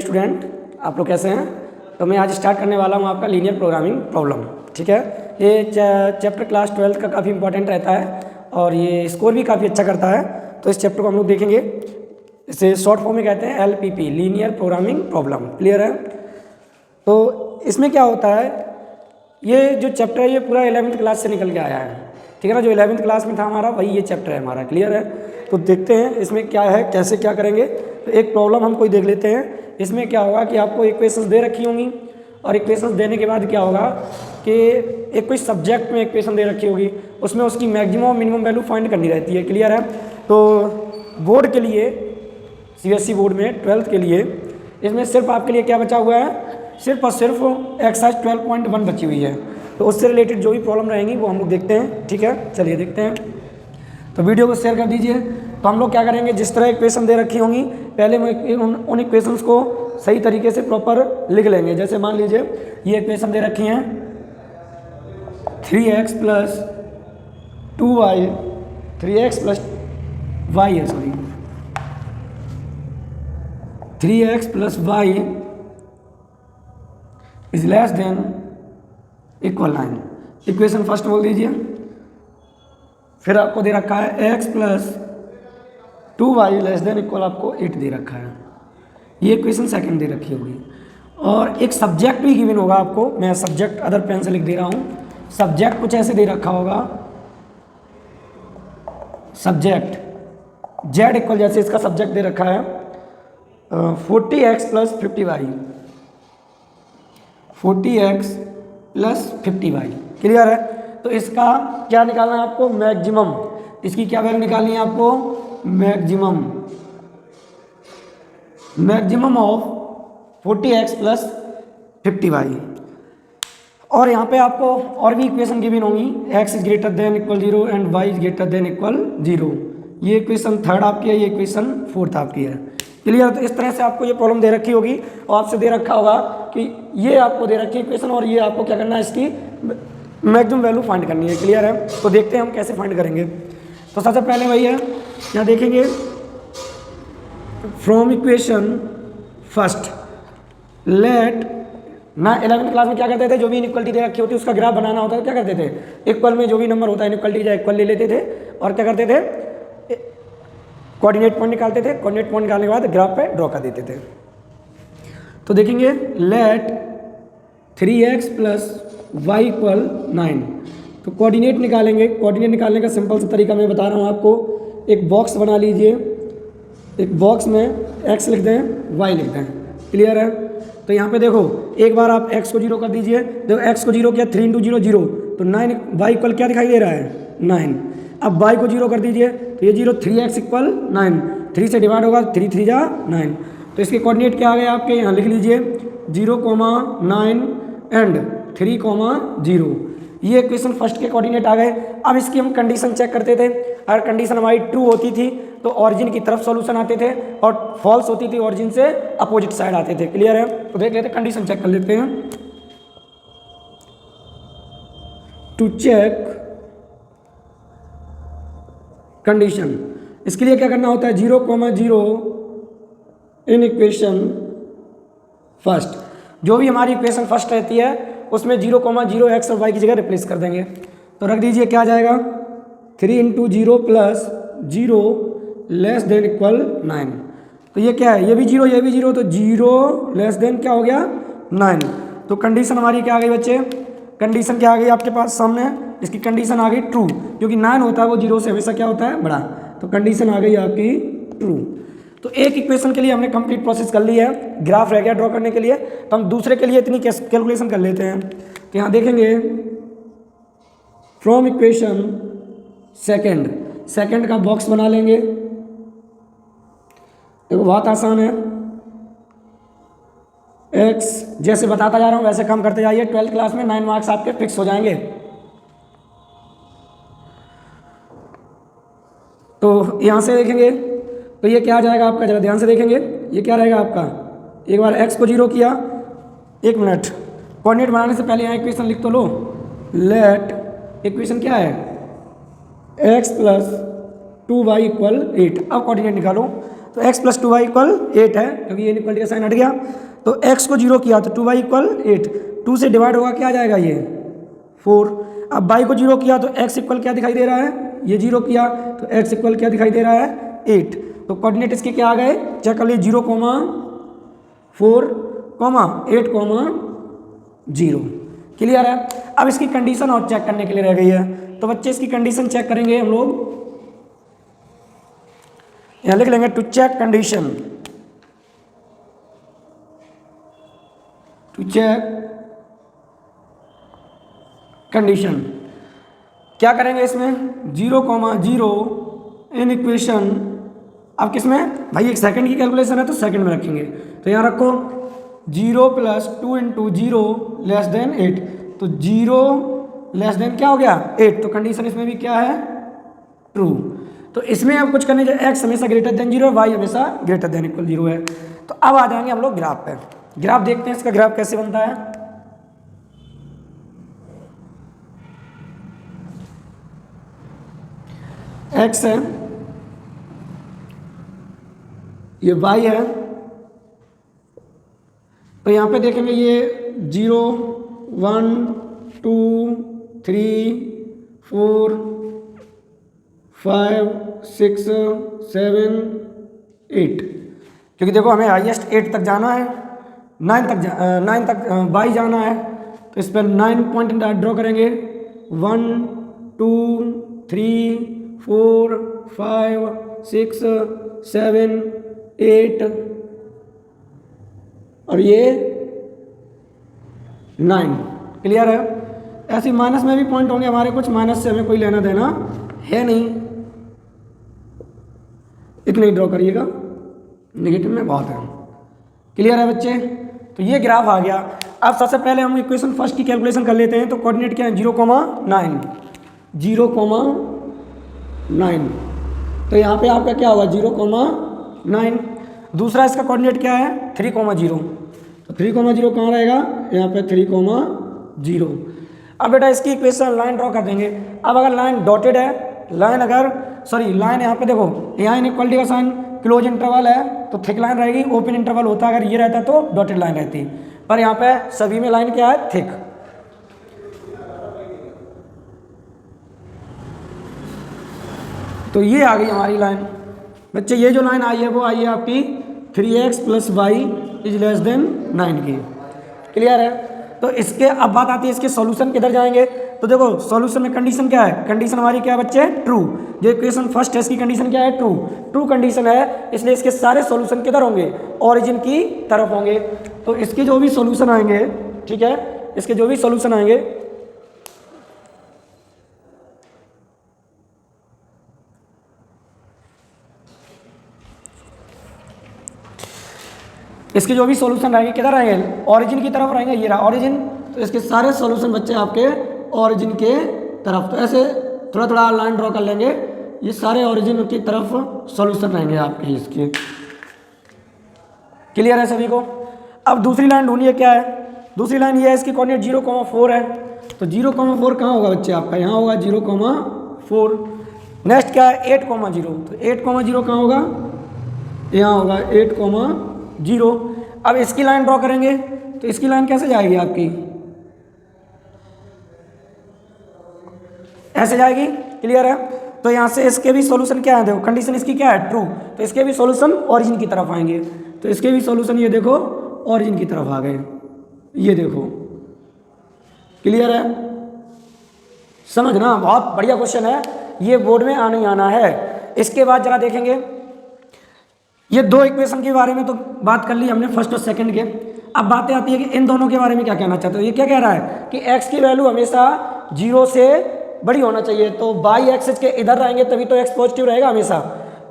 Student, आप लोग कैसे हैं। तो मैं आज स्टार्ट करने वाला हूँ आपका लीनियर प्रोग्रामिंग प्रॉब्लम। ठीक है, ये चैप्टर क्लास 12 का काफ़ी इंपॉर्टेंट रहता है और ये स्कोर भी काफ़ी अच्छा करता है। तो इस चैप्टर को हम लोग देखेंगे, इसे शॉर्ट फॉर्म में कहते हैं LPP, linear programming problem. Clear है। तो इसमें क्या होता है, ये जो चैप्टर है ये पूरा 11वीं क्लास से निकल के आया है। ठीक है ना, जो 11वीं क्लास में था हमारा वही ये चैप्टर है हमारा। क्लियर है। तो देखते हैं इसमें क्या है, कैसे क्या करेंगे। तो एक प्रॉब्लम हम कोई देख लेते हैं। इसमें क्या होगा कि आपको इक्वेशंस दे रखी होंगी और इक्वेशंस देने के बाद क्या होगा कि एक कोई सब्जेक्ट में इक्वेशन दे रखी होगी, उसमें उसकी मैक्सिमम और मिनिमम वैल्यू फाइंड करनी रहती है। क्लियर है। तो बोर्ड के लिए, CBSE बोर्ड में 12th के लिए इसमें सिर्फ आपके लिए क्या बचा हुआ है, सिर्फ और सिर्फ एक्सरसाइज 12.1 बची हुई है। तो उससे रिलेटेड जो भी प्रॉब्लम रहेंगी वो हम लोग देखते हैं। ठीक है, चलिए देखते हैं। तो वीडियो को शेयर कर दीजिए। तो हम लोग क्या करेंगे, जिस तरह इक्वेशन दे रखी होंगी पहले उन इक्वेशंस को सही तरीके से प्रॉपर लिख लेंगे। जैसे मान लीजिए ये इक्वेशन दे रखी हैं 3x + 2y, 3x + y है, sorry 3x + y is less than equal 9। Equation first बोल दीजिए। फिर आपको दे रखा है x + 2y less than equal आपको 8 दे रखा है। ये इक्वेशन सेकंड दे रखी होगी और एक सब्जेक्ट भी गिवन होगा आपको। मैं सब्जेक्ट अदर पेन से लिख दे रहा हूँ। सब्जेक्ट कुछ ऐसे दे रखा होगा, सब्जेक्ट z इक्वल, जैसे इसका सब्जेक्ट दे रखा है 40x + 50y, 40x + 50y। Clear है। तो इसका क्या निकालना है आपको, मैक्सिमम। इसकी क्या वैल्यू निकालनी है आपको, मैक्सिमम ऑफ 40x + 50y। और यहाँ पे आपको और भी इक्वेशन गिवन होंगी, x > 0 एंड y > 0। ये इक्वेशन थर्ड आपकी है, ये इक्वेशन फोर्थ आपकी है। क्लियर। तो इस तरह से आपको ये प्रॉब्लम दे रखी होगी और आपसे दे रखा होगा कि ये आपको दे रखी है इक्वेशन और ये आपको क्या करना है, इसकी मैक्सिमम वैल्यू फाइंड करनी है। क्लियर है। तो देखते हैं हम कैसे फाइंड करेंगे। तो सबसे पहले वही है, यहाँ देखेंगे फ्रॉम इक्वेशन फर्स्ट लेट ना। 11वीं क्लास में क्या करते थे, जो भी इनइक्वलिटी दे रखी होती है उसका ग्राफ बनाना होता है। क्या करते थे, इक्वल में जो भी नंबर होता है इनइक्वलिटी या इक्वल ले लेते थे और क्या करते थे, कोऑर्डिनेट पॉइंट निकालते थे। कोऑर्डिनेट पॉइंट निकालने के बाद ग्राफ पे ड्रॉ कर देते थे। तो देखेंगे लेट 3x + y = 9। तो कोऑर्डिनेट निकालेंगे। कोऑर्डिनेट निकालने का सिंपल सा तरीका मैं बता रहा हूँ आपको। एक बॉक्स बना लीजिए, एक बॉक्स में x लिख दें, y लिख दें। क्लियर है। तो यहाँ पे देखो, एक बार आप x को 0 कर दीजिए। देखो x को 0 किया, 3 × 0 0, तो 9, y = क्या दिखाई दे रहा है, 9। अब y को 0 कर दीजिए तो ये 0, 3x = 9, 3 से डिवाइड होगा, 3 × 3 = 9। तो इसके कोऑर्डिनेट क्या आ गए आपके, यहाँ लिख लीजिए 0, 9 एंड 3, 0। ये इक्वेशन फर्स्ट के कोऑर्डिनेट आ गए। अब इसकी हम कंडीशन चेक करते थे। अगर कंडीशन हमारी ट्रू होती थी तो ऑरिजिन की तरफ सॉल्यूशन आते थे और फॉल्स होती थी ऑरिजिन से अपोजिट साइड आते थे। क्लियर है। तो देख लेते हैं, कंडीशन चेक कर लेते हैं। टू चेक कंडीशन, इसके लिए क्या करना होता है, 0, 0 इन इक्वेशन फर्स्ट। जो भी हमारी इक्वेशन फर्स्ट रहती है उसमें 0, 0 x और y की जगह रिप्लेस कर देंगे। तो रख दीजिए, क्या आ जाएगा, 3 × 0 + 0 लेस देन इक्वल 9। तो ये क्या है, ये भी 0, ये भी 0, तो 0 लेस देन क्या हो गया, 9। तो कंडीशन हमारी क्या आ गई बच्चे, कंडीशन क्या आ गई आपके पास सामने, इसकी कंडीशन आ गई ट्रू, क्योंकि 9 होता है वो 0 से हमेशा क्या होता है, बड़ा। तो कंडीशन आ गई आपकी ट्रू। तो एक इक्वेशन के लिए हमने कंप्लीट प्रोसेस कर ली है, ग्राफ रह गया ड्रॉ करने के लिए। तो हम दूसरे के लिए इतनी कैलकुलेशन कर लेते हैं। तो यहाँ देखेंगे फ्रॉम इक्वेशन सेकंड का बॉक्स बना लेंगे। देखो बहुत आसान है, x जैसे बताता जा रहा हूँ वैसे काम करते जाइए। 12th क्लास में 9 मार्क्स आपके फिक्स हो जाएंगे। तो यहाँ से देखेंगे तो ये क्या आ जाएगा आपका, जरा ध्यान से देखेंगे। ये क्या रहेगा आपका, एक बार x को 0 किया, 1 मिनट, कोऑर्डिनेट बनाने से पहले यहाँ इक्वेशन लिख तो लो। लेट इक्वेशन क्या है, x + 2y = 8। अब कोऑर्डिनेट निकालो। तो x प्लस 2y इक्वल 8 है, क्योंकि ये इनइक्वालिटी का साइन हट गया। तो x को 0 किया तो 2y इक्वल 8, 2 से डिवाइड होगा क्या आ जाएगा ये 4। अब y को 0 किया तो x इक्वल क्या दिखाई दे रहा है, ये 0 किया तो x इक्वल क्या दिखाई दे रहा है 8। तो कोऑर्डिनेट इसके क्या आ गए, चेक कर लिए 0, 4, 8, 0। क्लियर है। अब इसकी कंडीशन और चेक करने के लिए रह गई है, तो बच्चे इसकी कंडीशन चेक करेंगे हम लोग। यहां लिख लेंगे to check condition, to check condition क्या करेंगे इसमें 0, 0 इन इक्वेशन। अब किसमें भाई, एक सेकंड की कैलकुलेशन है तो सेकंड में रखेंगे। तो यहाँ रखो 0 प्लस 2 इंटू 0 लेस देन 8, तो 0 लेस देन क्या हो गया 8। तो कंडीशन इसमें भी क्या है ट्रू। तो इसमें अब कुछ करने जाए, x हमेशा ग्रेटर देन 0 है, y हमेशा ग्रेटर देन इक्वल 0 है। तो अब आ जाएंगे हम लोग ग्राफ पे। ग्राफ देखते हैं इसका ग्राफ कैसे बनता है। x है, ये y है, तो यहाँ पे देखेंगे ये 0, 1, 2, 3, 4, 5, 6, 7, 8, क्योंकि देखो हमें हाईएस्ट 8 तक जाना है, 9 तक y जाना है। तो इस पर 9 पॉइंट ड्रॉ करेंगे, 1, 2, 3, 4, 5, 6, 7, 8 और ये 9। क्लियर है। ऐसे माइनस में भी पॉइंट होंगे हमारे, कुछ माइनस से हमें कोई लेना देना है नहीं, इतने ही ड्रॉ करिएगा, नेगेटिव में बहुत है। क्लियर है बच्चे। तो ये ग्राफ आ गया। अब सबसे पहले हम इक्वेशन फर्स्ट की कैलकुलेशन कर लेते हैं। तो कोऑर्डिनेट क्या है 0, 9, 0, 9। तो यहाँ पे आपका क्या होगा 0, 9। दूसरा इसका कोऑर्डिनेट क्या है 3, 0। तो 3, 0 कहाँ रहेगा, यहाँ पे 3, 0। अब बेटा इसकी इक्वेशन लाइन ड्रॉ कर देंगे। अब अगर लाइन डॉटेड है, लाइन यहाँ पे देखो, यहाँ इनइक्वालिटी का साइन क्लोज इंटरवल है तो थिक लाइन रहेगी, ओपन इंटरवल होता अगर ये रहता तो डॉटेड लाइन रहती, पर यहाँ पे सभी में लाइन क्या है थिक। तो ये आ गई हमारी लाइन। बच्चे ये जो लाइन आई है वो आई है आपकी 3x plus Y is less than 9 की। क्लियर है। तो इसके अब बात आती है इसके सॉल्यूशन किधर जाएंगे। तो देखो सॉल्यूशन में कंडीशन क्या है, कंडीशन हमारी क्या है बच्चे ट्रू। जो इक्वेशन फर्स्ट है इसकी कंडीशन क्या है ट्रू, ट्रू कंडीशन है, इसलिए इसके सारे सॉल्यूशन किधर होंगे ओरिजिन की तरफ होंगे। तो इसके जो भी सॉल्यूशन आएंगे, ठीक है, इसके जो भी सॉल्यूशन आएंगे इसके जो भी सॉल्यूशन रहेंगे किधर रहेंगे ओरिजिन की तरफ रहेंगे। ये रहा ओरिजिन, तो इसके सारे सॉल्यूशन बच्चे आपके ओरिजिन के तरफ। तो ऐसे थोड़ा थोड़ा लाइन ड्रॉ कर लेंगे, ये सारे ओरिजिन की तरफ सॉल्यूशन रहेंगे आपके इसके। क्लियर है सभी को। अब दूसरी लाइन ढूंढिए क्या है। दूसरी लाइन ये है, इसकी कोऑर्डिनेट 0,4 है। तो 0,4 कहाँ होगा बच्चे आपका, यहाँ होगा 0,4। नेक्स्ट क्या है 8,0। तो 8,0 कहाँ होगा, यहाँ होगा 8,0। अब इसकी लाइन ड्रॉ करेंगे तो इसकी लाइन कैसे जाएगी आपकी, ऐसे जाएगी। क्लियर है। तो यहाँ से इसके भी सॉल्यूशन क्या है, देखो कंडीशन इसकी क्या है ट्रू, तो इसके भी सॉल्यूशन ओरिजिन की तरफ आएंगे। तो इसके भी सॉल्यूशन ये देखो ओरिजिन की तरफ आ गए, ये देखो। क्लियर है। समझना, बहुत बढ़िया क्वेश्चन है, ये बोर्ड में आने आना है। इसके बाद जरा देखेंगे, ये दो इक्वेशन के बारे में तो बात कर ली हमने फर्स्ट और सेकंड के। अब बातें आती है कि इन दोनों के बारे में क्या कहना चाहते हो। ये क्या कह रहा है कि x की वैल्यू हमेशा 0 से बड़ी होना चाहिए, तो y एक्सिस के इधर रहेंगे तभी तो x पॉजिटिव रहेगा हमेशा।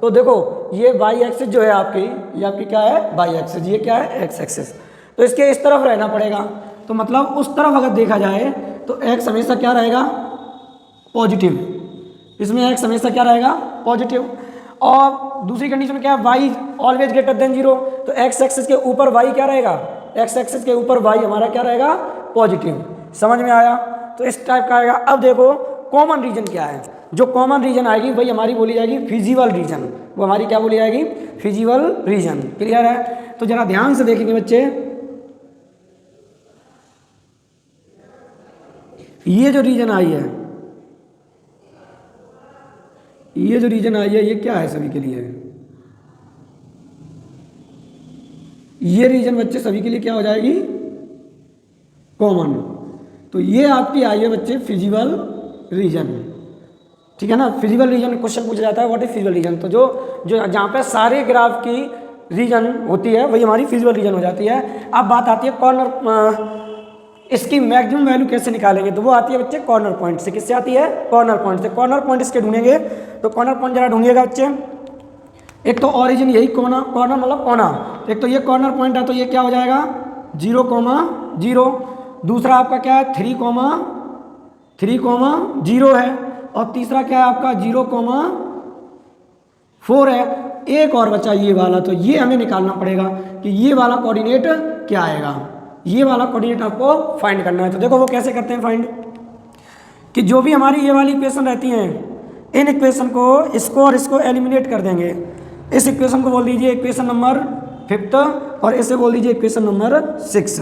तो देखो ये y एक्सिस जो है आपकी, ये आपकी क्या है y एक्सिस, ये क्या है x एक्सिस, तो इसके इस तरफ रहना पड़ेगा। तो मतलब उस तरफ अगर देखा जाए तो x हमेशा क्या रहेगा पॉजिटिव, इसमें x हमेशा क्या रहेगा पॉजिटिव। और दूसरी कंडीशन क्या है y ऑलवेज ग्रेटर देन 0, तो x एक्सिस के ऊपर y क्या रहेगा, x एक्सिस के ऊपर y हमारा क्या रहेगा पॉजिटिव। समझ में आया। तो इस टाइप का आएगा। अब देखो कॉमन रीजन क्या है, जो कॉमन रीजन आएगी वही हमारी बोली जाएगी फिजिबल रीजन। वो हमारी क्या बोली जाएगी, फिजिबल रीजन। क्लियर है? तो जरा ध्यान से देखेंगे बच्चे, ये जो रीजन आई है, ये जो रीजन आई है, ये क्या है सभी के लिए, ये रीजन बच्चे सभी के लिए क्या हो जाएगी, कॉमन। तो ये आपकी आई है बच्चे फिजिबल रीजन। ठीक है ना? फिजिबल रीजन क्वेश्चन पूछा जाता है व्हाट इज फिजिबल रीजन। तो जो जो जहाँ पे सारे ग्राफ की रीजन होती है वही हमारी फिजिबल रीजन हो जाती है। अब बात आती है कॉर्नर, इसकी मैक्सिमम वैल्यू कैसे निकालेंगे, तो वो आती है बच्चे कॉर्नर पॉइंट से। किससे आती है? कॉर्नर पॉइंट से। कॉर्नर पॉइंट इसके ढूंढेंगे, तो कॉर्नर पॉइंट जरा ढूंढिएगा बच्चे। एक तो ओरिजिन यही कोना, कॉर्नर मतलब कोना, एक तो ये कॉर्नर पॉइंट है, तो ये क्या हो जाएगा 0,0। दूसरा आपका क्या है 3,0 है, और तीसरा क्या है आपका 0,4 है। एक और बचा ये वाला, तो ये हमें निकालना पड़ेगा कि ये वाला कोऑर्डिनेट क्या आएगा। ये वाला कोऑर्डिनेट आपको फाइंड करना है। तो देखो वो कैसे करते हैं फाइंड, कि जो भी हमारी ये वाली इक्वेशन रहती हैं, इन इक्वेशन को, इसको और इसको एलिमिनेट कर देंगे। इस इक्वेशन को बोल दीजिए इक्वेशन नंबर 5 और इसे बोल दीजिए इक्वेशन नंबर 6।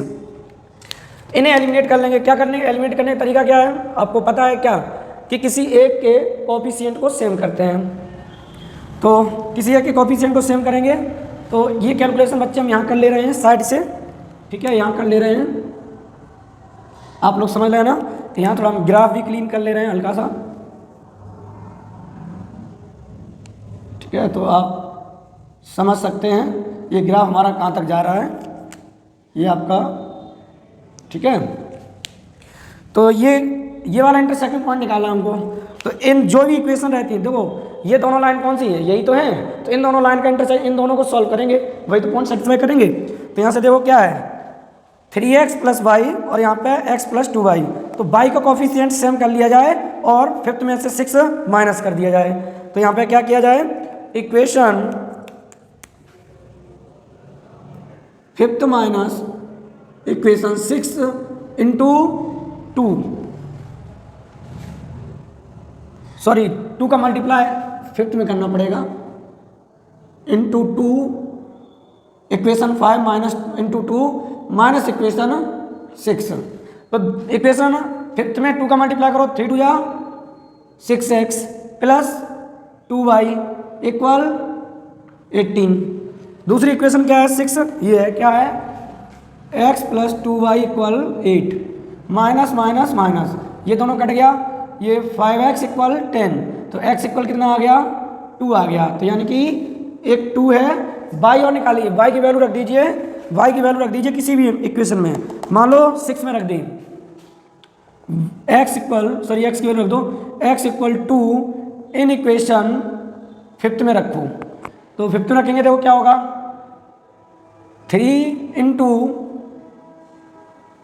इन्हें एलिमिनेट कर लेंगे। क्या करने, एलिमिनेट करने का तरीका क्या है आपको पता है क्या, कि किसी एक के कोएफिशिएंट को सेम करते हैं। तो किसी एक के कोएफिशिएंट को सेम करेंगे, तो ये कैलकुलेशन बच्चे हम यहाँ कर ले रहे हैं साइड से। ठीक है, यहाँ कर ले रहे हैं, आप लोग समझ रहे हैं ना। तो यहाँ थोड़ा हम ग्राफ भी क्लीन कर ले रहे हैं हल्का सा। ठीक है, तो आप समझ सकते हैं ये ग्राफ हमारा कहाँ तक जा रहा है, ये आपका। ठीक है, तो ये वाला इंटरसेक्शन पॉइंट निकालना हमको। तो इन जो भी इक्वेशन रहती है, देखो ये दोनों लाइन कौन सी है, यही तो है। तो इन दोनों लाइन का इंटरसेक्शन, इन दोनों को सॉल्व करेंगे, वही तो पॉइंट सेटिस्फाई करेंगे। तो यहाँ से देखो क्या है 3x + y और यहाँ पे x + 2y। तो y का कोफिशिएंट सेम कर लिया जाए और 5th में से 6 माइनस कर दिया जाए। तो यहाँ पे क्या किया जाए, equation 5th minus equation 6 × 2, sorry 2 का मल्टीप्लाई 5th में करना पड़ेगा, × 2 इक्वेशन 5 माइनस × 2 माइनस इक्वेशन 6। तो इक्वेशन 5th में 2 का मल्टीप्लाई करो, 3 2 जा 6x + 2y = 18। दूसरी इक्वेशन क्या है 6, ये है क्या है x + 2y = 8, minus minus minus, ये दोनों कट गया, ये 5x = 10। तो x इक्वल कितना आ गया 2 आ गया। तो यानी कि एक 2 है, y और निकालिए, y की वैल्यू रख दीजिए, y की वैल्यू रख दीजिए किसी भी इक्वेशन में, मान लो 6 में रख दी, x की वैल्यू रख दो, x = 2 इन इक्वेशन 5th में रखो। तो 5th में रखेंगे, देखो क्या होगा 3 ×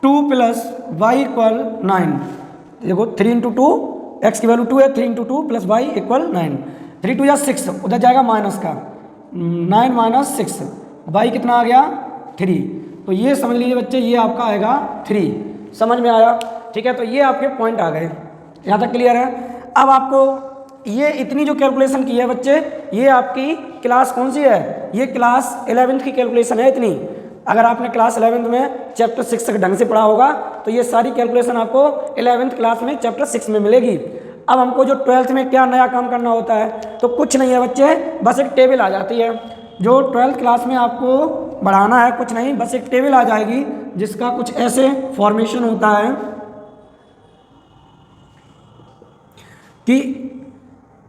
2 + y = 9। देखो 3 × 2, x की वैल्यू 2 है, 3 × 2 + y = 9। 3 2 या 6, उधर जाएगा माइनस का, 9 - 6, y कितना आ गया 3। तो ये समझ लीजिए बच्चे, ये आपका आएगा 3। समझ में आया? ठीक है, तो ये आपके पॉइंट आ गए, यहाँ तक क्लियर है। अब आपको ये इतनी जो कैलकुलेशन की है बच्चे, ये आपकी क्लास कौन सी है, ये क्लास 11th की कैलकुलेशन है इतनी। अगर आपने क्लास 11th में चैप्टर 6 तक ढंग से पढ़ा होगा तो ये सारी कैलकुलेशन आपको 11th क्लास में चैप्टर 6 में मिलेगी। अब हमको जो 12th में क्या नया काम करना होता है, तो कुछ नहीं है बच्चे, बस एक टेबल आ जाती है। जो 12th क्लास में आपको बढ़ाना है कुछ नहीं, बस एक टेबल आ जाएगी जिसका कुछ ऐसे फॉर्मेशन होता है कि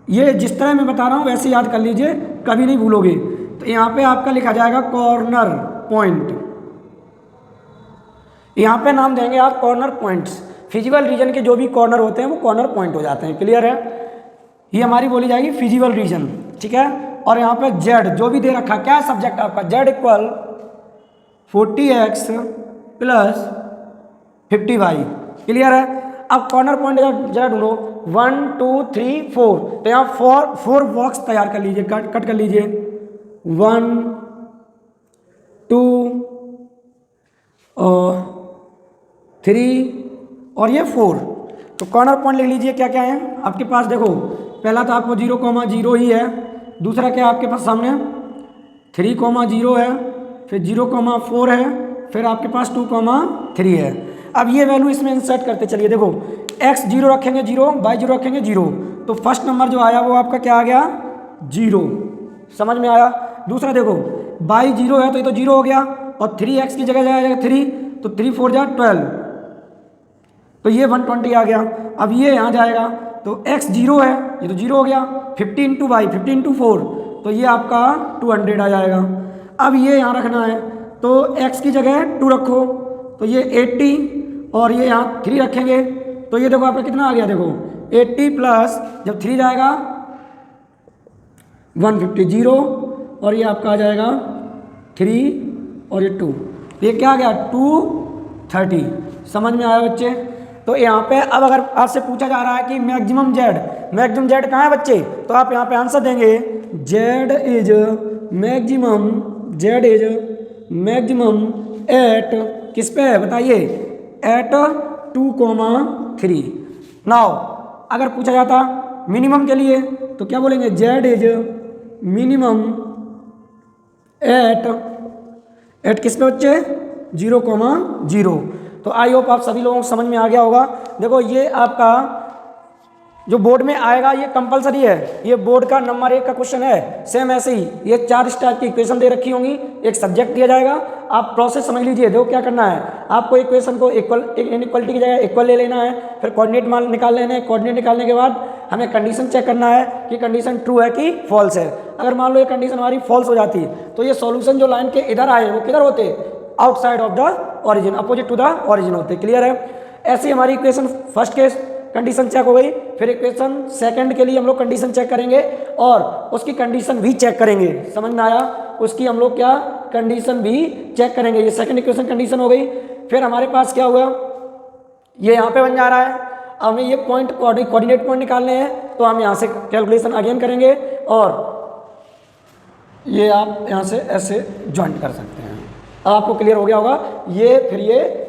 ये जिस तरह मैं बता रहा हूँ वैसे याद कर लीजिए, कभी नहीं भूलोगे। तो यहाँ पे आपका लिखा जाएगा कॉर्नर पॉइंट, यहाँ पे नाम देंगे आप कॉर्नर पॉइंट्स। फिजिबल रीजन के जो भी कॉर्नर होते हैं वो कॉर्नर पॉइंट हो जाते हैं। क्लियर है? ये हमारी बोली जाएगी फिजिबल रीजन। ठीक है, और यहाँ पे z जो भी दे रखा, क्या सब्जेक्ट आपका z = 40x + 50y। क्लियर है? अब कॉर्नर पॉइंट जरा ढूंढो, 1 2 3 4। तो यहाँ 4 बॉक्स तैयार कर लीजिए, कट कर लीजिए, 1 2 और 3 और ये 4। तो कॉर्नर पॉइंट लिख लीजिए क्या क्या है आपके पास। देखो पहला तो आपको 0,0 ही है, दूसरा क्या है आपके पास सामने 3,0 है, फिर 0,4 है, फिर आपके पास 2,3 है। अब ये वैल्यू इसमें इंसर्ट करते चलिए। देखो x 0 रखेंगे 0, y 0 रखेंगे 0, तो फर्स्ट नंबर जो आया वो आपका क्या आ गया 0। समझ में आया। दूसरा देखो y 0 है तो ये तो 0 हो गया, और 3x की जगह जाएगा 3, तो 3 4 जा 12, तो ये 120 आ गया। अब ये यहाँ जाएगा तो x 0 है, ये तो 0 हो गया, 50 इंटू वाई 50 इंटू 4, तो ये आपका 200 आ जाएगा। अब ये यहाँ रखना है तो x की जगह 2 रखो, तो ये 80, और ये यहाँ 3 रखेंगे, तो ये देखो आपका कितना आ गया, देखो 80 प्लस जब 3 जाएगा 150 0, और ये आपका आ जाएगा 3 और ये 2, ये क्या आ गया 230। समझ में आया बच्चे। तो यहाँ पे अब अगर आपसे पूछा जा रहा है कि मैक्सिमम जेड कहाँ है बच्चे, तो आप यहाँ पे आंसर देंगे जेड इज मैक्सिमम एट किस पे है बताइए, एट 2,3। नाउ अगर पूछा जाता मिनिमम के लिए तो क्या बोलेंगे, जेड इज मिनिमम एट किस पे बच्चे 0,0। तो आई होप आप सभी लोगों को समझ में आ गया होगा। देखो ये आपका जो बोर्ड में आएगा ये कंपलसरी है, ये बोर्ड का नंबर 1 का क्वेश्चन है। सेम ऐसे ही ये 4 इस टाइप की इक्वेशन दे रखी होंगी, एक सब्जेक्ट दिया जाएगा, आप प्रोसेस समझ लीजिए। देखो क्या करना है, आपको इक्वेशन को इनइक्वलिटी की जगह इक्वल ले लेना है, फिर कोऑर्डिनेट मान निकाल लेना है। कोऑर्डिनेट निकालने के बाद हमें कंडीशन चेक करना है कि कंडीशन ट्रू है कि फॉल्स है। अगर मान लो ये कंडीशन हमारी फॉल्स हो जाती तो ये सॉल्यूशन जो लाइन के इधर आए वो किधर होते, outside of the origin, opposite to the origin होते। क्लियर है। ऐसी हमारी equation first case condition check हो गई, फिर इक्वेशन सेकंड के लिए हम लोग कंडीशन चेक करेंगे और उसकी कंडीशन भी चेक करेंगे। समझ में आया, उसकी हम लोग क्या कंडीशन भी चेक करेंगे। ये सेकंड इक्वेशन कंडीशन हो गई। फिर हमारे पास क्या हुआ, ये यहाँ पे बन जा रहा है, हमें ये पॉइंट कोऑर्डिनेट पॉइंट निकालने हैं, तो हम यहाँ से कैलकुलेशन अगेन करेंगे और ये आप यहाँ से ऐसे ज्वाइंट कर सकते हैं। अब आपको क्लियर हो गया होगा, ये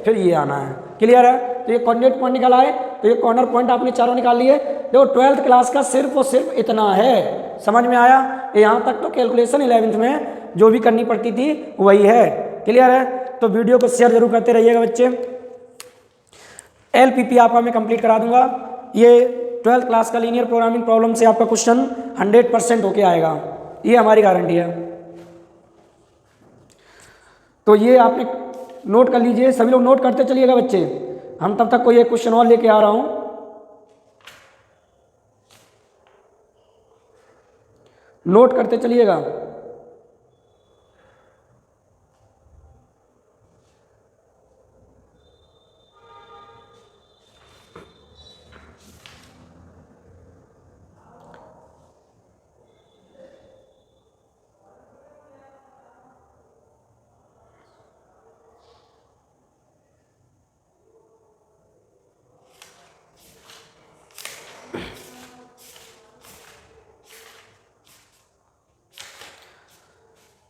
फिर ये आना है। क्लियर है। तो ये कोऑर्डिनेट पॉइंट निकाला है, तो ये कॉर्नर पॉइंट आपने चारों निकाल लिए। देखो 12th क्लास का सिर्फ और सिर्फ इतना है। समझ में आया। यहाँ तक तो कैलकुलेशन 11th में जो भी करनी पड़ती थी वही है। क्लियर है। तो वीडियो को शेयर जरूर करते रहिएगा बच्चे। LPP आपका मैं कंप्लीट करा दूंगा। ये 12th क्लास का लीनियर प्रोग्रामिंग प्रॉब्लम से आपका क्वेश्चन 100% होके आएगा, ये हमारी गारंटी है। तो ये आपने नोट कर लीजिए, सभी लोग नोट करते चलिएगा बच्चे। हम तब तक कोई एक क्वेश्चन और लेके आ रहा हूं, नोट करते चलिएगा।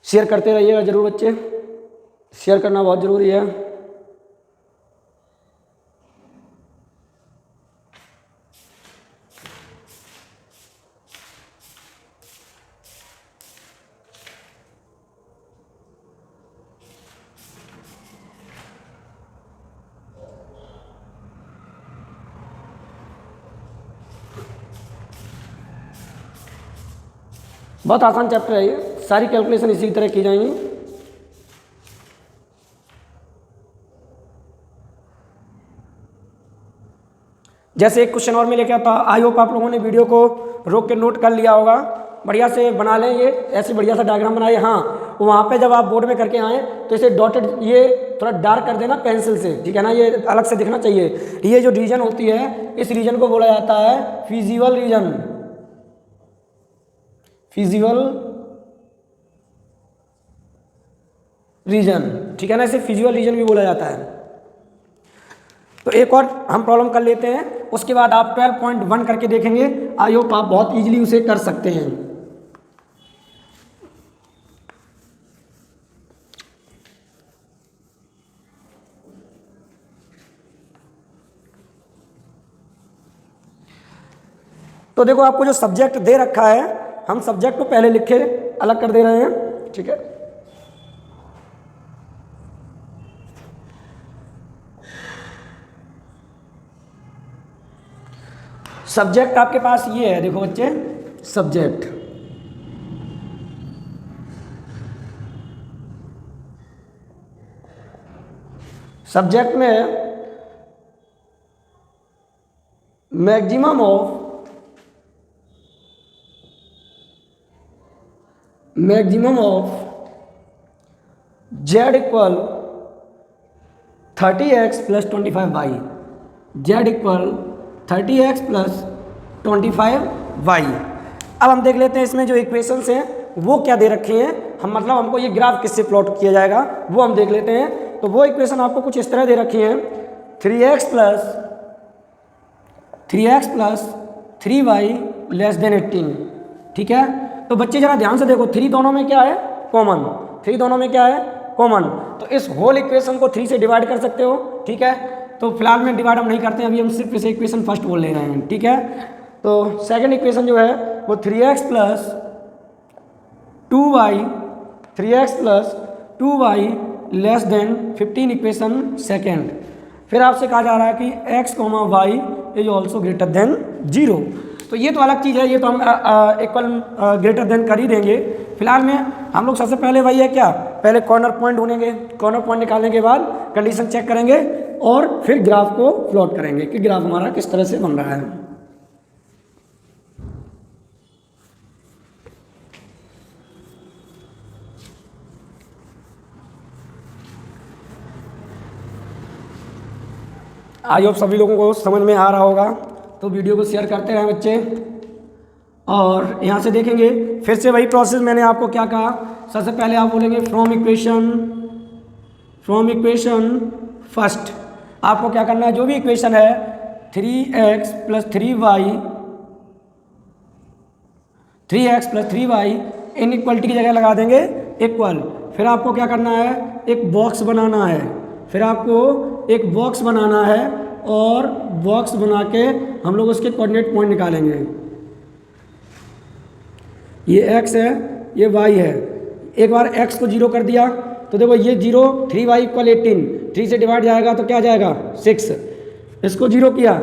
शेयर करते रहिएगा जरूर बच्चे, शेयर करना बहुत ज़रूरी है। बहुत आसान चैप्टर है ये, सारी कैलकुलेशन इसी तरह की जाएंगी। जैसे एक क्वेश्चन और मैं लेके आता, आई होप आप लोगों ने वीडियो को रोक के नोट कर लिया होगा। बढ़िया से बना लें, ये ऐसे बढ़िया सा डायग्राम बनाइए। हाँ, वहाँ पे जब आप बोर्ड में करके आएँ तो इसे डॉटेड ये थोड़ा डार्क कर देना पेंसिल से, ठीक है ना, ये अलग से दिखना चाहिए। ये जो रीजन होती है, इस रीजन को बोला जाता है फिजिबल रीजन, फिजिबल रीजन, ठीक है ना, इसे फिजिबल रीजन भी बोला जाता है। तो एक और हम प्रॉब्लम कर लेते हैं, उसके बाद आप 12.1 करके देखेंगे। आई होप आप बहुत इजीली उसे कर सकते हैं। तो देखो आपको जो सब्जेक्ट दे रखा है हम सब्जेक्ट को पहले लिखे अलग कर दे रहे हैं, ठीक है। सब्जेक्ट आपके पास ये है, देखो बच्चे, सब्जेक्ट सब्जेक्ट में maximum of z equal 30x plus 25y, z equal 30x plus 25y। अब हम देख लेते हैं इसमें जो इक्वेशंस हैं वो क्या दे रखी हैं, हम मतलब हमको ये ग्राफ किससे प्लॉट किया जाएगा वो हम देख लेते हैं। तो वो इक्वेशन आपको कुछ इस तरह दे रखी हैं, 3x plus 3y less than 18, ठीक है। तो बच्चे ज़रा ध्यान से देखो, 3 दोनों में क्या है, कॉमन, 3 दोनों में क्या है, कॉमन। तो इस होल इक्वेशन को 3 से डिवाइड कर सकते हो, ठीक है। तो फिलहाल में डिवाइड हम नहीं करते हैं, अभी हम सिर्फ इसे इक्वेशन फर्स्ट बोल ले रहे हैं, ठीक है। तो सेकंड इक्वेशन जो है वो 3x plus 2y less than 15 equation second. फिर आपसे कहा जा रहा है कि x, y is also greater than 0। तो ये तो अलग चीज़ है, ये तो हम इक्वल ग्रेटर देन कर ही देंगे। फिलहाल में हम लोग सबसे पहले वही है क्या, पहले कॉर्नर पॉइंट ढूंढेंगे, कॉर्नर पॉइंट निकालने के बाद कंडीशन चेक करेंगे और फिर ग्राफ को प्लॉट करेंगे कि ग्राफ हमारा किस तरह से बन रहा है। आई होप सभी लोगों को समझ में आ रहा होगा, तो वीडियो को शेयर करते रहें बच्चे। और यहाँ से देखेंगे फिर से वही प्रोसेस, मैंने आपको क्या कहा, सबसे पहले आप बोलेंगे फ्रॉम इक्वेशन फर्स्ट। आपको क्या करना है, जो भी इक्वेशन है 3x प्लस 3y इनइक्वलिटी की जगह लगा देंगे इक्वल। फिर आपको क्या करना है, एक बॉक्स बनाना है, और बॉक्स बना के हम लोग उसके कोऑर्डिनेट पॉइंट निकालेंगे। ये x है, ये y है। एक बार x को 0 कर दिया तो देखो ये 0, 3y इक्वल 18, 3 से डिवाइड जाएगा तो क्या जाएगा 6। इसको 0 किया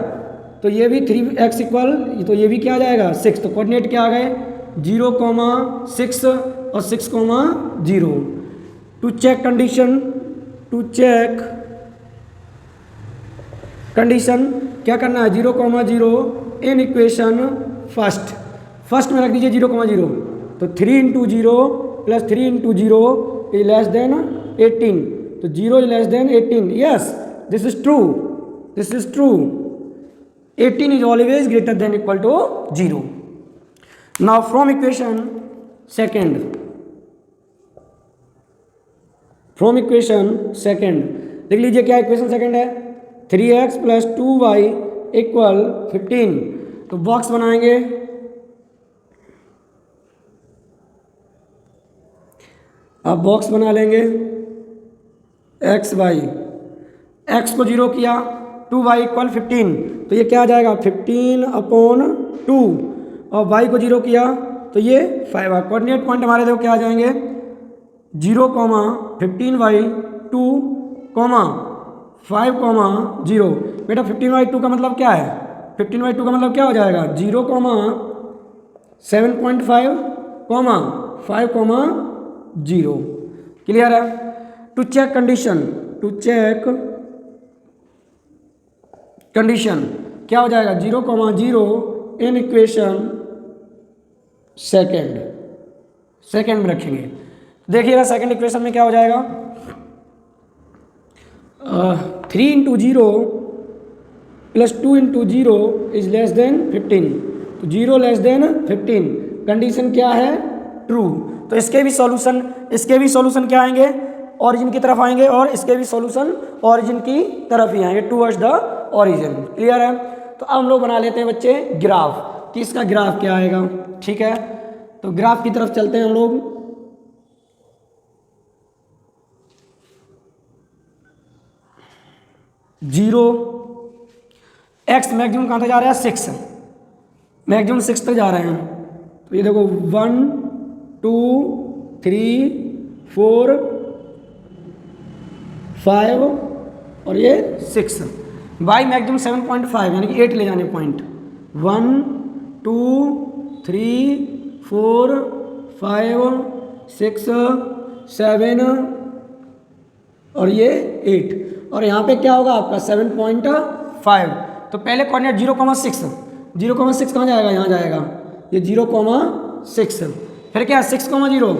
तो ये भी 3x इक्वल, तो ये भी क्या जाएगा 6। तो कोऑर्डिनेट क्या आ गए 0, 6 और 6, 0। टू चेक कंडीशन क्या करना है, 0, 0 इन इक्वेशन फर्स्ट में रख दीजिए 0, 0। तो 3 into 0 plus 3 into 0 is less than 18। तो 0 is less than 18, yes this is true. 18 is always greater than equal to 0। Now from equation second देख लीजिए क्या इक्वेशन सेकेंड है, 3x प्लस 2y इक्वल 15। तो बॉक्स बनाएंगे, अब बॉक्स बना लेंगे x को 0 किया, 2y इक्वल 15। तो ये क्या आ जाएगा 15/2, और y को 0 किया तो ये 5। कोऑर्डिनेट पॉइंट हमारे देखो क्या आ जाएंगे 0, 15/2, 5, 0। बेटा 15/2 का मतलब क्या है, 15/2 का मतलब क्या हो जाएगा 0, 7.5, 5, 0। क्लियर है। टू चेक कंडीशन क्या हो जाएगा 0, 0 इन इक्वेशन सेकेंड में रखेंगे। देखिएगा सेकेंड इक्वेशन में क्या हो जाएगा, 3 into 0 plus 2 into 0 is less then 15। तो 0 लेस देन 15, कंडीशन क्या है ट्रू। तो इसके भी सॉल्यूशन क्या आएंगे, ओरिजिन की तरफ आएंगे, और इसके भी सॉल्यूशन ओरिजिन की तरफ ही आएंगे, टुवर्ड्स द ओरिजिन। क्लियर है। तो अब हम लोग बना लेते हैं बच्चे ग्राफ, कि इसका ग्राफ क्या आएगा। ठीक है, तो ग्राफ की तरफ चलते हैं हम लोग। जीरो एक्स मैक्सिमम कहाँ तक जा रहा है 6, मैक्सिमम 6 तक जा रहे हैं। तो ये देखो 1 2 3 4 5 और ये 6। बाई मैक्सिमम 7.5 यानी कि 8 ले जाने पॉइंट। 1 2 3 4 5 6 7 और ये 8 और यहाँ पे क्या होगा आपका 7.5। तो पहले कोऑर्डिनेट 0,6 0,6 कहाँ जाएगा, यहाँ जाएगा ये 0,6। फिर क्या 6,0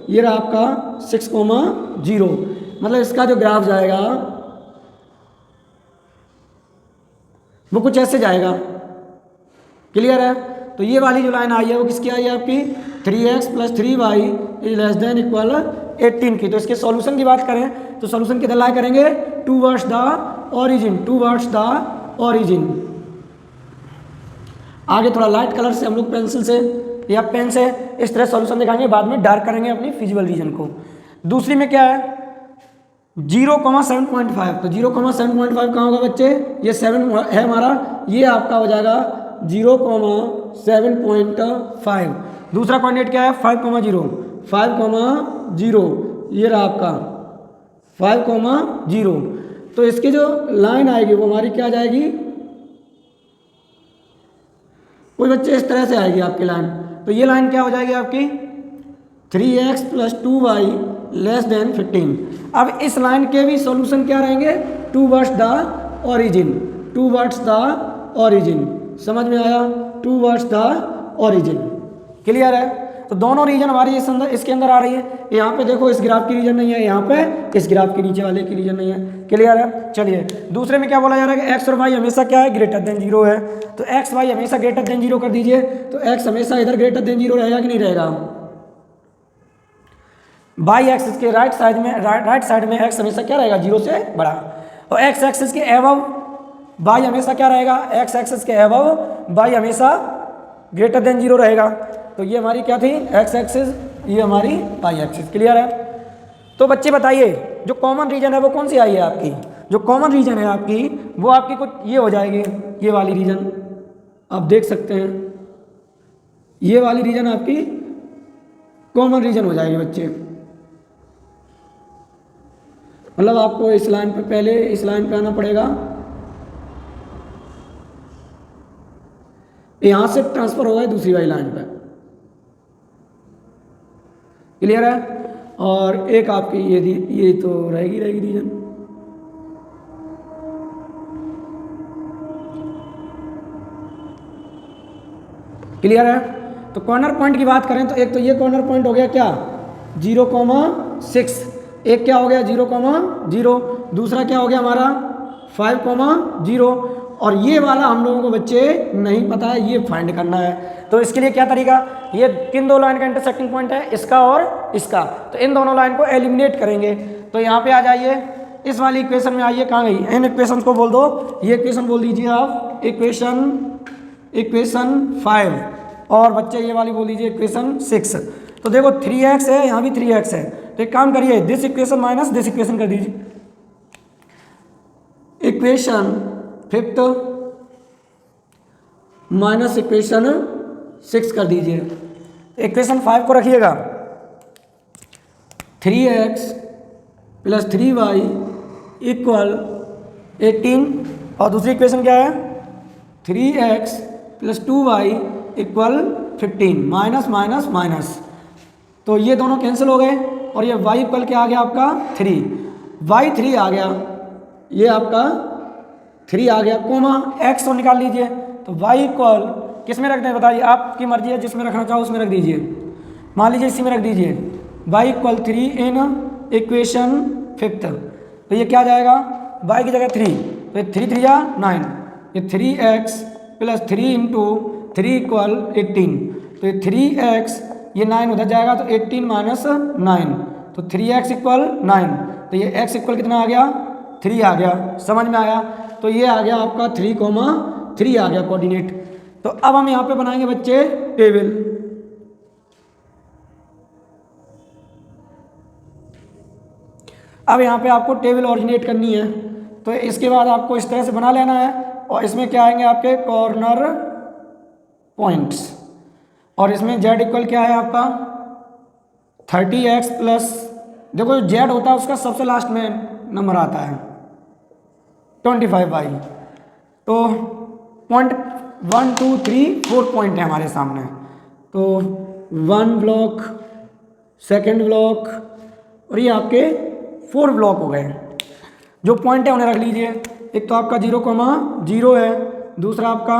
ये रहा आपका 6,0। मतलब इसका जो ग्राफ जाएगा वो कुछ ऐसे जाएगा। क्लियर है। तो ये वाली जो लाइन आई है वो किसकी आई है आपकी 3x + 3y ≤ 18 की। तो इसके सॉल्यूशन की बात करें तो सॉल्यूशन किधर लाए करेंगे, towards the origin, towards the origin. आगे थोड़ा लाइट कलर से हम लोग पेंसिल से या पेन से इस तरह सॉल्यूशन दिखाएंगे, बाद में डार्क करेंगे अपनी फिजिबल रीजन को। दूसरी में क्या है 0,7.5। तो 0,7.5 कहाँ होगा बच्चे, ये 7 है हमारा, ये आपका हो जाएगा 0,7.5। दूसरा कोऑर्डिनेट क्या है 5,0 5,0 ये रहा आपका 5,0। तो इसकी जो लाइन आएगी वो हमारी क्या जाएगी, कोई बच्चे इस तरह से आएगी आपकी लाइन। तो ये लाइन क्या हो जाएगी आपकी 3x + 2y < 15। अब इस लाइन के भी सॉल्यूशन क्या रहेंगे, towards the origin, towards the origin. समझ में आया, टूवर्ड्स द ओरिजिन। क्लियर है। तो दोनों रीजन हमारी इसके अंदर आ रही है। यहाँ पे देखो इस ग्राफ की रीजन नहीं है, यहाँ पे इस ग्राफ के नीचे वाले की रीजन नहीं है। क्लियर है। चलिए दूसरे में क्या बोला जा रहा है कि एक्स और वाई हमेशा क्या है <0 है। तो एक्स वाई हमेशा <0 कर दीजिए। तो एक्स हमेशा इधर <0 रहेगा कि नहीं रहेगा, बाई एक्सिस के राइट साइड में एक्स हमेशा क्या रहेगा 0 से बड़ा। और एक्स एक्सिस के एबव बाई हमेशा क्या रहेगा, एक्स एक्सिस के एबव बाई हमेशा <0 रहेगा। तो ये हमारी क्या थी एक्स एक्सिस, ये हमारी वाई एक्सिस। क्लियर है। तो बच्चे बताइए जो कॉमन रीजन है वो कौन सी आई है आपकी, जो कॉमन रीजन है आपकी वो आपकी कुछ ये हो जाएगी, ये वाली रीजन आप देख सकते हैं, ये वाली रीजन आपकी कॉमन रीजन हो जाएगी बच्चे। मतलब आपको इस लाइन पे पहले इस लाइन पे आना पड़ेगा, यहां से ट्रांसफर होगा दूसरी वाली लाइन पे। क्लियर है। और एक आपकी ये तो रहेगी रीजन। क्लियर है। तो कॉर्नर पॉइंट की बात करें तो एक तो ये कॉर्नर पॉइंट हो गया क्या 0,6, एक क्या हो गया 0,0, दूसरा क्या हो गया हमारा 5,0 और ये वाला हम लोगों को बच्चे नहीं पता है, ये फाइंड करना है। तो इसके लिए क्या तरीका, ये किन दो लाइन का इंटरसेक्टिंग पॉइंट है, इसका और इसका। तो इन दोनों लाइन को एलिमिनेट करेंगे। तो यहाँ पे आ जाइए, इस वाली इक्वेशन में आइए, कहाँ गई, इन इक्वेशन को बोल दो, ये इक्वेशन बोल दीजिए आप इक्वेशन 5 और बच्चे ये वाली बोल दीजिए इक्वेशन 6। तो देखो 3x है, यहाँ भी 3x है। तो एक काम करिए this equation minus this equation कर दीजिए, इक्वेशन 5 माइनस इक्वेशन 6 कर दीजिए। इक्वेशन 5 को रखिएगा 3x + 3y = 18 और दूसरी इक्वेशन क्या है 3x + 2y = 15 minus minus minus. तो ये दोनों कैंसिल हो गए और ये y इक्वल क्या आ गया आपका 3, y 3 आ गया, ये आपका 3 आ गया, कोमा x को निकाल लीजिए। तो y इक्वल किस में रखते हैं बताइए, आपकी मर्जी है, जिसमें रखना चाहो उसमें रख दीजिए। मान लीजिए इसी में रख दीजिए y = 3 इन इक्वेशन 5। तो ये क्या आ जाएगा y की जगह 3, तो ये 3 3 9, ये 3x + 3 × 3 = 18। तो ये 3x, ये 9 उधर जाएगा तो 18 - 9, तो 3x = 9। तो ये x इक्वल कितना आ गया 3 आ गया। समझ में आया। तो ये आ गया आपका 3,3 आ गया कोऑर्डिनेट। तो अब हम यहाँ पे बनाएंगे बच्चे टेबल। अब यहाँ पे आपको टेबल ऑरिजिनेट करनी है। तो इसके बाद आपको इस तरह से बना लेना है और इसमें क्या आएंगे आपके कॉर्नर पॉइंट्स। और इसमें z इक्वल क्या है आपका 30x प्लस, देखो जो z होता है उसका सबसे लास्ट में नंबर आता है 25y। तो पॉइंट 1 2 3 4 पॉइंट है हमारे सामने। तो 1 ब्लॉक, सेकेंड ब्लॉक और ये आपके 4 ब्लॉक हो गए। जो पॉइंट है उन्हें रख लीजिए। एक तो आपका 0,0 है, दूसरा आपका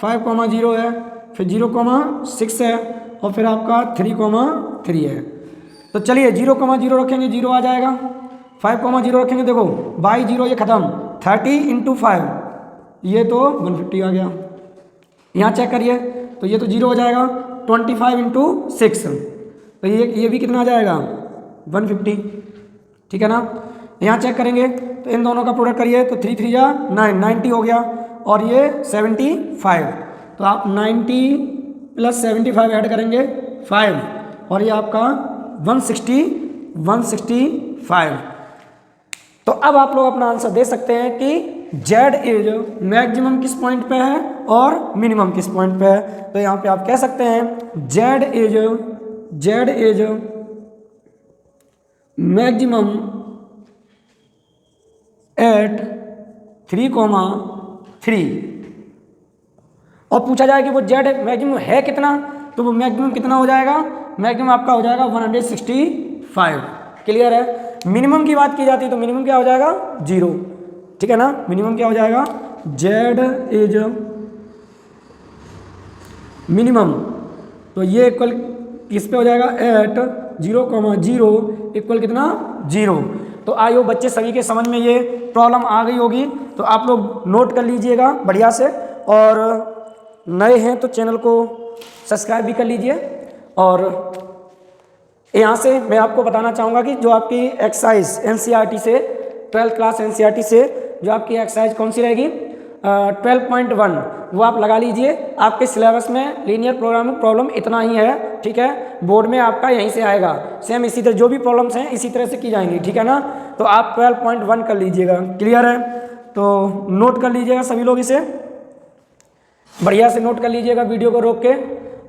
5,0 है, फिर 0,6 है और फिर आपका 3,3 है। तो चलिए 0,0 रखेंगे 0 आ जाएगा, 5,0 रखेंगे देखो बाई 0 ये ख़त्म, 30 × 5 ये तो 150 आ गया। यहाँ चेक करिए तो ये तो 0 हो जाएगा, 25 × 6 तो ये भी कितना आ जाएगा 150, ठीक है ना। यहाँ चेक करेंगे तो इन दोनों का प्रोडक्ट करिए तो 3 3 9 90 हो गया और ये 75। तो आप 90 + 75 ऐड करेंगे 5 और ये आपका 165। तो अब आप लोग अपना आंसर दे सकते हैं कि Z इज मैक्सिमम किस पॉइंट पे है और मिनिमम किस पॉइंट पे है। तो यहाँ पे आप कह सकते हैं Z इज मैक्सिमम एट 3,3 और पूछा जाए कि वो Z मैक्सिमम है कितना, तो वो मैक्सिमम कितना हो जाएगा, मैक्सिमम आपका हो जाएगा 165। क्लियर है। मिनिमम की बात की जाती है तो मिनिमम क्या हो जाएगा 0, ठीक है ना। मिनिमम क्या हो जाएगा Z इज मिनिमम, तो ये इक्वल किस पे हो जाएगा एट 0,0 इक्वल कितना 0। तो आइयो बच्चे सभी के समझ में ये प्रॉब्लम आ गई होगी, तो आप लोग नोट कर लीजिएगा बढ़िया से, और नए हैं तो चैनल को सब्सक्राइब भी कर लीजिए। और यहाँ से मैं आपको बताना चाहूँगा कि जो आपकी एक्सरसाइज एनसीईआरटी से 12th क्लास एनसीईआरटी से जो आपकी एक्सरसाइज कौन सी रहेगी 12.1 वो आप लगा लीजिए। आपके सिलेबस में लीनियर प्रोग्रामिंग प्रॉब्लम इतना ही है, ठीक है। बोर्ड में आपका यहीं से आएगा सेम इसी तरह, जो भी प्रॉब्लम्स हैं इसी तरह से की जाएंगी, ठीक है ना। तो आप 12.1 कर लीजिएगा। क्लियर है। तो नोट कर लीजिएगा सभी लोग, इसे बढ़िया से नोट कर लीजिएगा वीडियो को रोक के।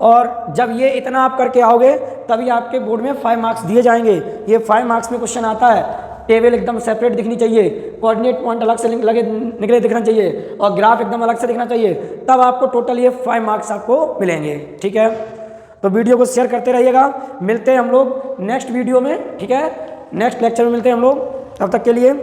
और जब ये इतना आप करके आओगे तभी आपके बोर्ड में 5 मार्क्स दिए जाएंगे। ये 5 मार्क्स में क्वेश्चन आता है, टेबल एकदम सेपरेट दिखनी चाहिए, कोऑर्डिनेट पॉइंट अलग से निकले दिखना चाहिए और ग्राफ एकदम अलग से दिखना चाहिए, तब आपको टोटल ये 5 मार्क्स आपको मिलेंगे, ठीक है। तो वीडियो को शेयर करते रहिएगा। मिलते हैं हम लोग नेक्स्ट वीडियो में, ठीक है। नेक्स्ट लेक्चर में मिलते हैं हम लोग, तब तक के लिए